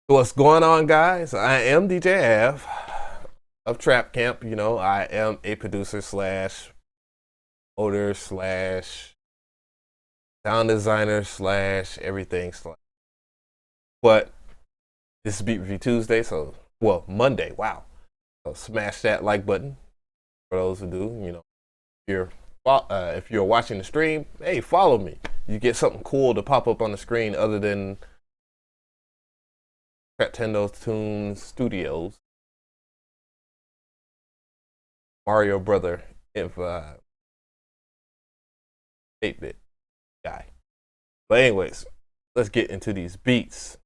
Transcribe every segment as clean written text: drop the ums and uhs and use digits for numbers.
What's going on, guys? I am DJ Av of Trap Camp. You know, I am a producer slash coder slash sound designer slash everything slash. But this is Beat Review Tuesday, so Monday. Wow! So smash that like button for those who do. You know, if you're watching the stream, hey, follow me. You get something cool to pop up on the screen other than Nintendo Tunes Studios, Mario Brother, if 8-bit guy. But anyways, let's get into these beats.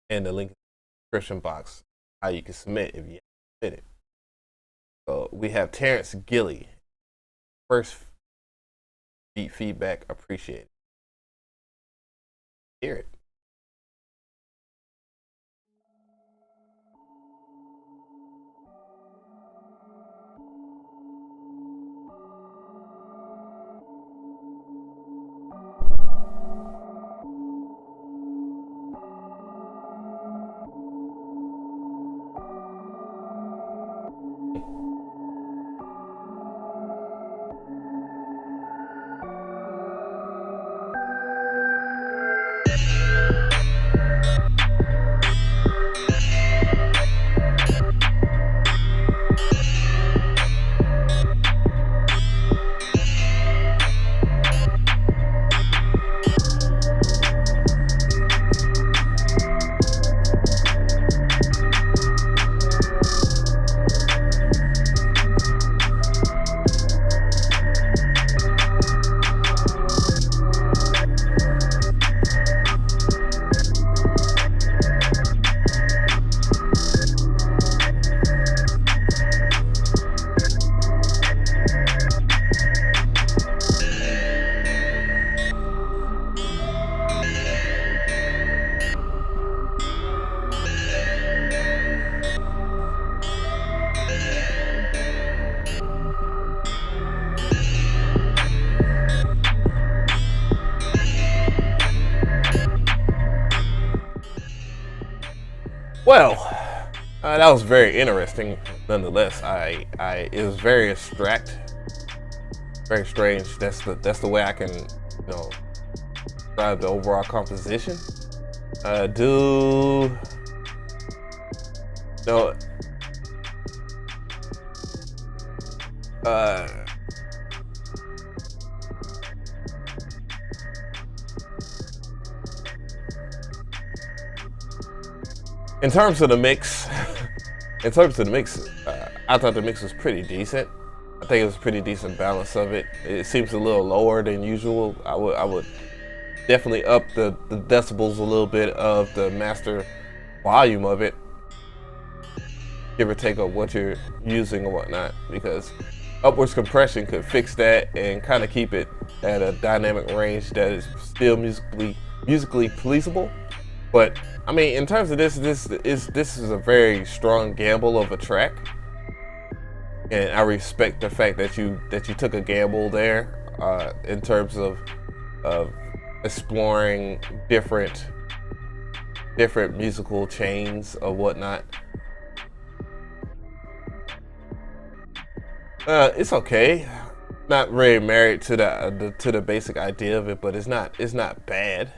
And the link in the description box, how you can submit if you submit it. So we have Terrence Gilly. First beat feedback appreciated. Hear it. Well, that was very interesting. Nonetheless, it was very abstract, very strange. That's the way I can, describe the overall composition. Do no. In terms of the mix, I thought the mix was pretty decent. I think it was a pretty decent balance of it. It seems a little lower than usual. I would definitely up the decibels a little bit of the master volume of it, give or take of what you're using or whatnot, because upwards compression could fix that and kind of keep it at a dynamic range that is still musically pleasable. But I mean, in terms of this is a very strong gamble of a track, and I respect the fact that you took a gamble there in terms of exploring different musical chains or whatnot. It's okay. Not really married to the basic idea of it, but it's not bad.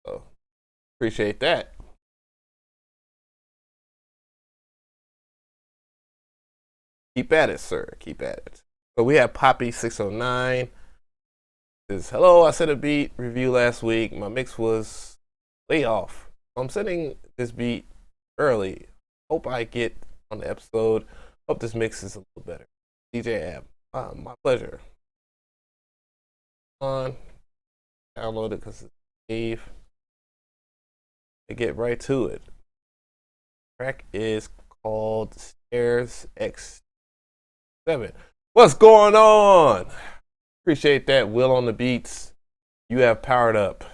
So appreciate that. Keep at it, sir. Keep at it. So we have Poppy 609. Says, hello, I said a beat review last week. My mix was way off. I'm sending this beat early. Hope I get on the episode. Hope this mix is a little better. DJ Ab. My pleasure. On. Download it because it's Dave. To get right to it. The track is called Stairs X7. What's going on? Appreciate that. Will on the beats. You have powered up.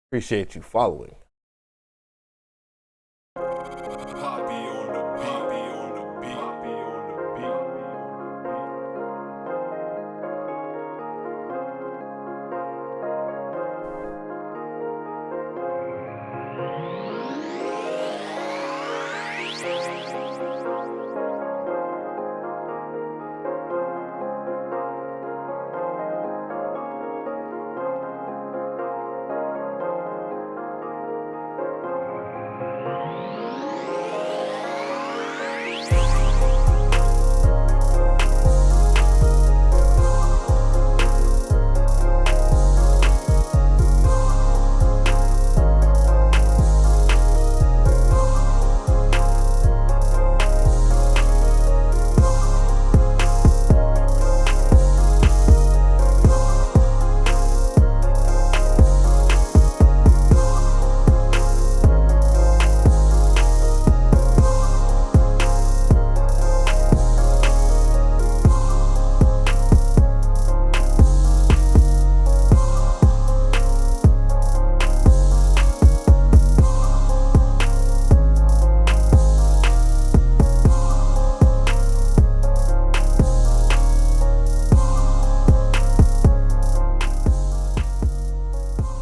Appreciate you following.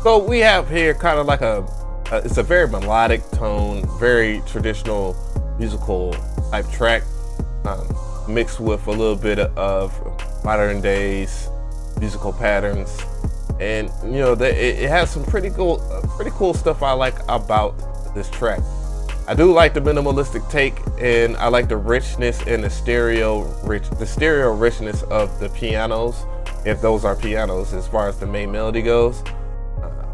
So we have here kind of like it's a very melodic tone, very traditional musical type track, mixed with a little bit of modern days musical patterns, and you know it has some pretty cool stuff I like about this track. I do like the minimalistic take, and I like the richness and the stereo richness of the pianos, if those are pianos, as far as the main melody goes.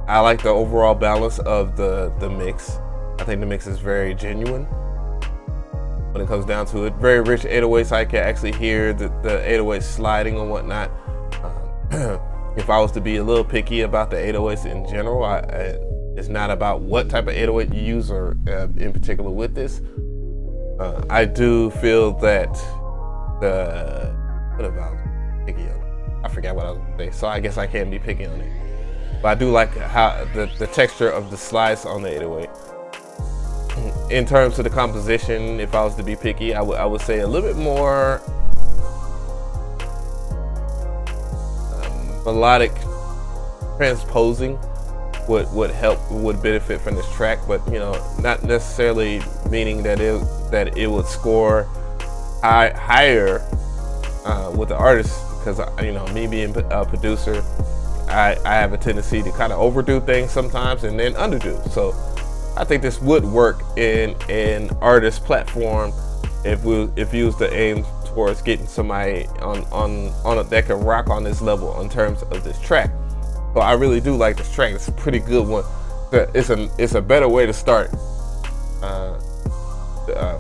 I like the overall balance of the mix. I think the mix is very genuine when it comes down to it. Very rich 808s. I can actually hear the 808s sliding and whatnot. If I was to be a little picky about the 808s in general, it's not about what type of 808 you use, or in particular with this. I do feel that what about picky on it? I forgot what I was going to say, so I guess I can't be picky on it. But I do like how the texture of the slides on the 808. In terms of the composition, if I was to be picky, I would say a little bit more melodic transposing would benefit from this track, but you know, not necessarily meaning that it would score higher with the artist, because you know, me being a producer, I have a tendency to kind of overdo things sometimes and then underdo. So I think this would work in an artist platform if you was to aim towards getting somebody on that can rock on this level in terms of this track. So I really do like this track. It's a pretty good one. It's a better way to start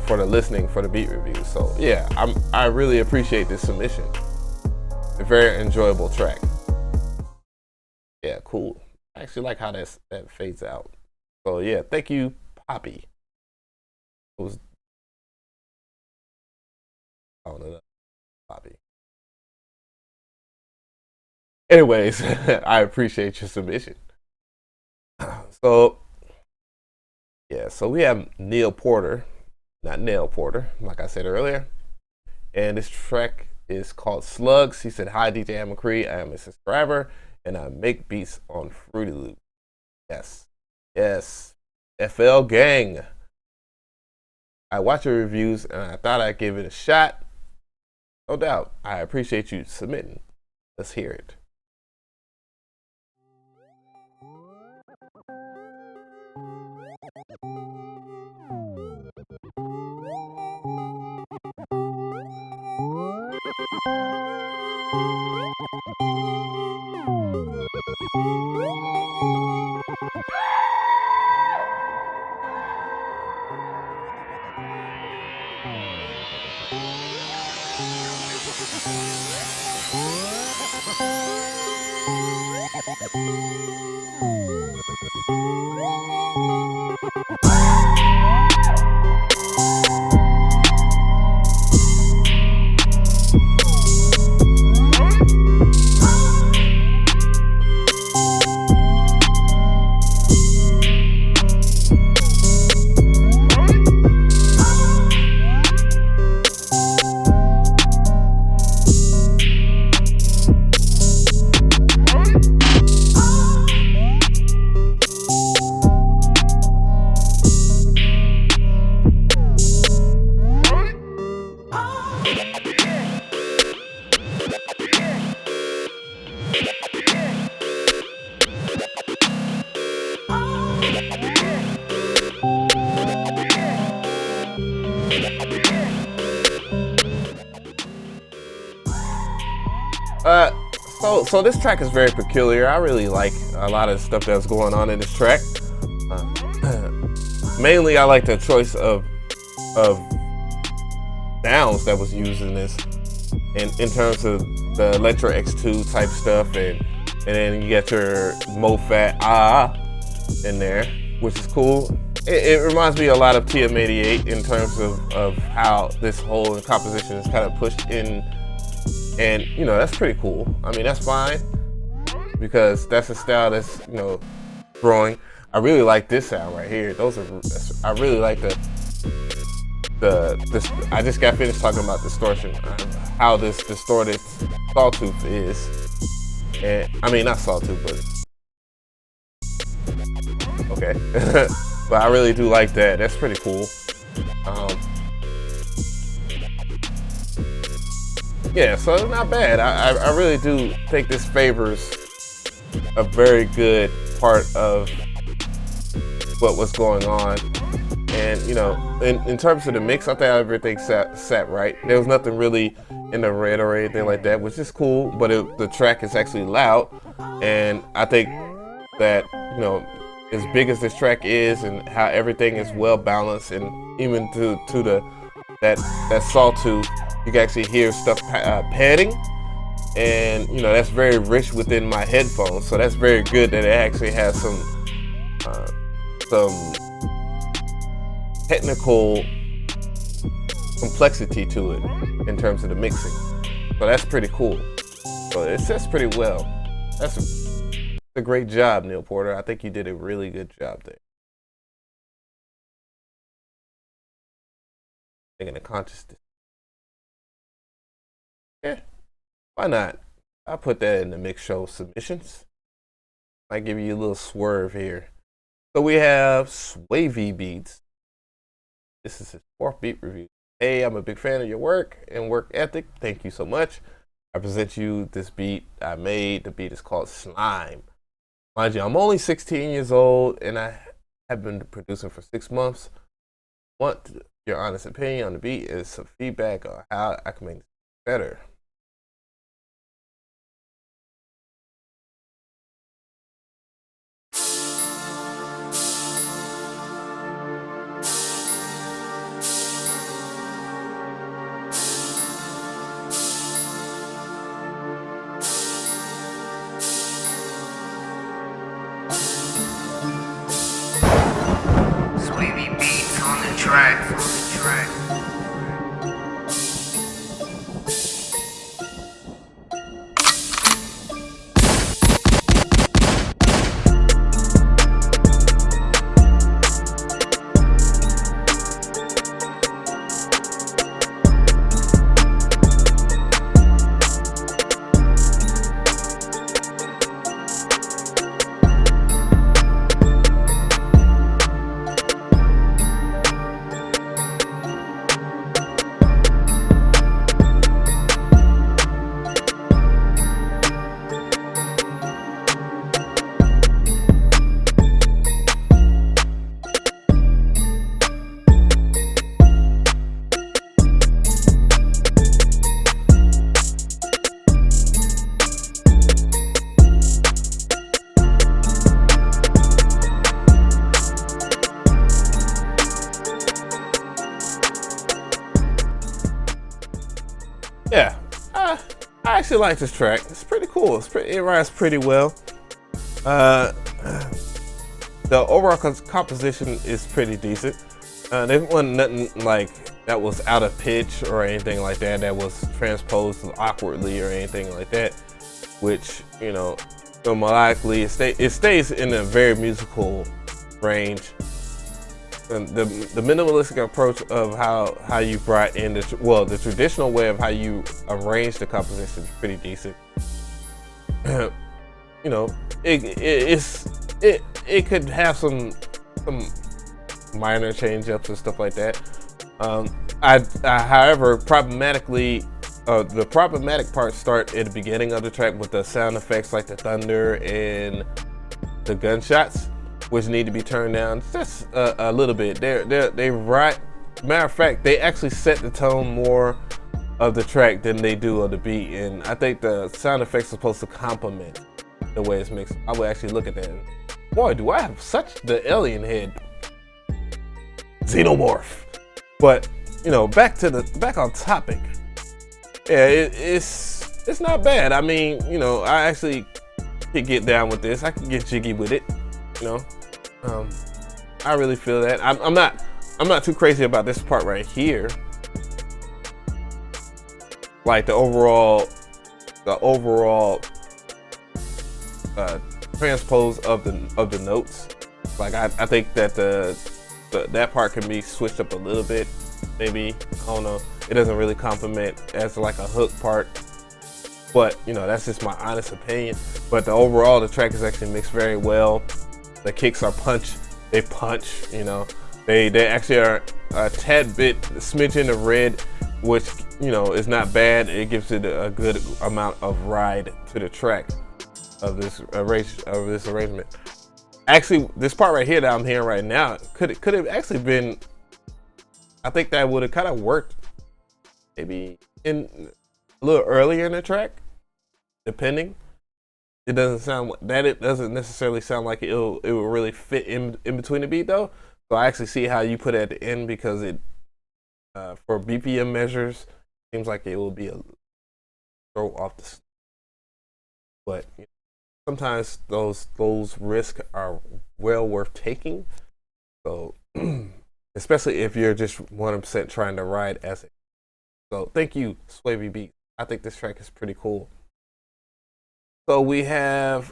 for the listening, for the beat review. So yeah, I really appreciate this submission. A very enjoyable track. Yeah, cool. I actually like how that fades out. So yeah, thank you, Poppy. It was, I don't know, Poppy. Anyways, I appreciate your submission. So yeah, so we have Neil Porter, not Nail Porter, like I said earlier, and this track is called Slugs. He said, "Hi, DJ avemcree. I am a subscriber, and I make beats on Fruity Loop." Yes, FL gang. I watch your reviews, and I thought I'd give it a shot. No doubt. I appreciate you submitting. Let's hear it. So this track is very peculiar. I really like a lot of stuff that's going on in this track. Mainly, I like the choice of sounds that was used in this, in terms of the Electro X2 type stuff, and then you get your MoFat in there, which is cool. It reminds me a lot of TM88 in terms of how this whole composition is kind of pushed in. And you know, that's pretty cool. I mean, that's fine, because that's a style that's, you know, growing. I really like this sound right here. I really like this. I just got finished talking about distortion, how this distorted sawtooth is, and I mean, not sawtooth, but Okay. But I really do like that. That's pretty cool. Yeah, so it's not bad. I really do think this favors a very good part of what was going on. And you know, in terms of the mix, I think everything sat right. There was nothing really in the red or anything like that, which is cool. But the track is actually loud, and I think that, you know, as big as this track is, and how everything is well balanced, and even to that sawtooth, you can actually hear stuff padding, and you know, that's very rich within my headphones. So that's very good that it actually has some technical complexity to it in terms of the mixing. So that's pretty cool. So it sits pretty well. That's a great job, Neil Porter. I think you did a really good job there. Making a conscious decision. Yeah, why not? I'll put that in the mix show submissions. Might give you a little swerve here. So we have Swavy Beats. This is his 4th beat review. Hey, I'm a big fan of your work and work ethic. Thank you so much. I present you this beat I made. The beat is called Slime. Mind you, I'm only 16 years old and I have been producing for 6 months. Want your honest opinion on the beat is some feedback on how I can make it better. Yeah, I actually like this track. It's pretty cool. It rides pretty well. The overall composition is pretty decent. There wasn't nothing like that was out of pitch or anything like that, that was transposed awkwardly or anything like that, which, you know, melodically it stays in a very musical range. And the minimalistic approach of how you brought in the traditional way of how you arrange the composition is pretty decent. You know, it could have some minor change ups and stuff like that. However, the problematic parts start at the beginning of the track with the sound effects like the thunder and the gunshots, which need to be turned down just a little bit. Matter of fact, they actually set the tone more of the track than they do of the beat, and I think the sound effects are supposed to complement the way it's mixed. I would actually look at that. Boy, do I have such the alien head. Xenomorph. But, you know, back on topic. Yeah, it's not bad. I mean, you know, I actually could get down with this. I can get jiggy with it. You know, I really feel that. I'm not too crazy about this part right here. Like the overall transpose of the notes. Like I think that that part can be switched up a little bit. Maybe, I don't know. It doesn't really complement as like a hook part. But, you know, that's just my honest opinion. But the track is actually mixed very well. The kicks are they punch. You know, they actually are a tad bit smidgen of red, which, you know, is not bad. It gives it a good amount of ride to the track of this arrangement. Actually, this part right here that I'm hearing right now could have actually been. I think that would have kind of worked maybe in a little earlier in the track, depending. It doesn't necessarily sound like it will really fit in between the beat though. So I actually see how you put it at the end, because it for BPM measures seems like it will be a throw off the. But you know, sometimes those risks are well worth taking. So especially if you're just 100% trying to ride as it. So thank you, Swavy Beat. I think this track is pretty cool. So we have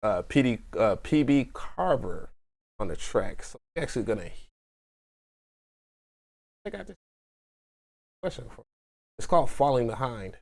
PB Carver on the track. So we're actually gonna. I got this question for you. It's called Falling Behind.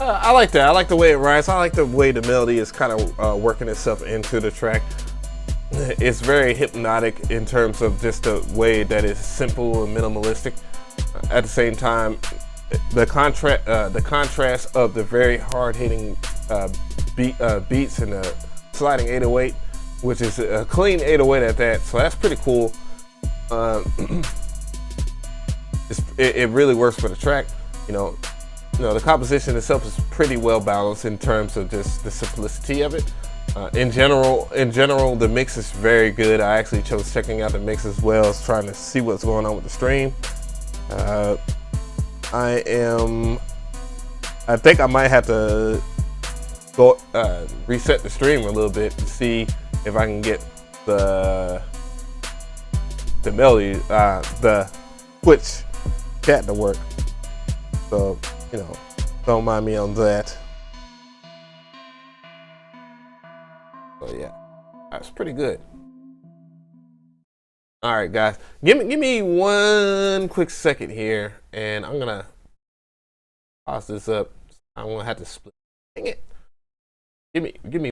I like that. I like the way it rides. I like the way the melody is kind of working itself into the track. It's very hypnotic in terms of just the way that it's simple and minimalistic. At the same time, the contrast of the very hard-hitting beats and the sliding 808, which is a clean 808 at that. So that's pretty cool. It really works for the track. You know, the composition itself is pretty well balanced in terms of just the simplicity of it. In general, the mix is very good. I actually chose checking out the mix as well as trying to see what's going on with the stream. I think I might have to go reset the stream a little bit to see if I can get the melody, the Twitch chat to work. So, you know, don't mind me on that. So yeah, that's pretty good. All right, guys, give me one quick second here, and I'm gonna pause this up. I'm gonna have to split. Dang it! Give me